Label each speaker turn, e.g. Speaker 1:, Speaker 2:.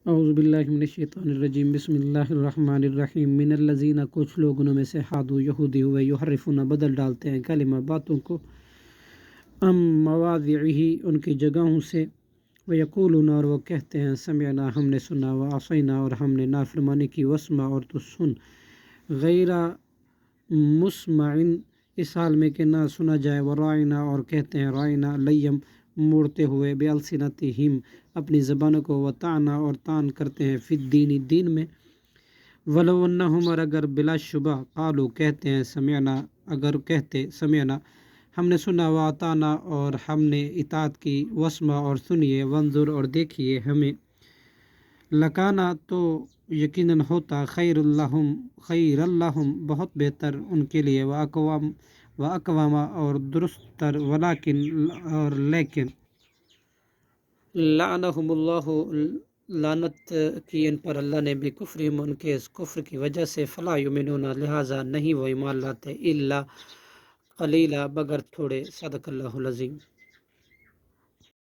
Speaker 1: اعوذ باللہ من الشیطان الرجیم، بسم اللہ الرحمن الرحیم۔ من الذین، کچھ لوگ ان میں سے، ہادو یہودی ہوئے، یحرفون بدل ڈالتے ہیں، کلمہ باتوں کو، ام مواضعہ ان کی جگہوں سے، ویقولون اور وہ کہتے ہیں، سمعنا ہم نے سنا، وعصینا اور ہم نے نافرمانی کی، واسمع اور تو سن، غیر مسمع اس حال میں کہ نہ سنا جائے، ورائنا اور کہتے ہیں رائنا لیم موڑتے ہوئے، بِأَلْسِنَتِہِم اپنی زبانوں کو، وطعنا اور طعن کرتے ہیں، فی الدین دین میں، ولو انہم اور اگر بلا شبہ، قالو کہتے ہیں، سمعنا اگر کہتے سمعنا ہم نے سنا، واطعنا اور ہم نے اطاعت کی، واسمع اور سنیے، وانظر اور دیکھیے ہمیں، لکانا تو یقیناً ہوتا، خیر اللہم بہت بہتر ان کے لیے، واقواما اور درست تر، ولیکن اور لیکن، لعنہم اللہ لعنت کی ان پر اللہ نے، بکفرہم ان کے اس کفر کی وجہ سے، فلا یؤمنون لہٰذا نہیں وہ ایمان لاتے، الا قلیلا مگر تھوڑے، صدق اللہ العظیم۔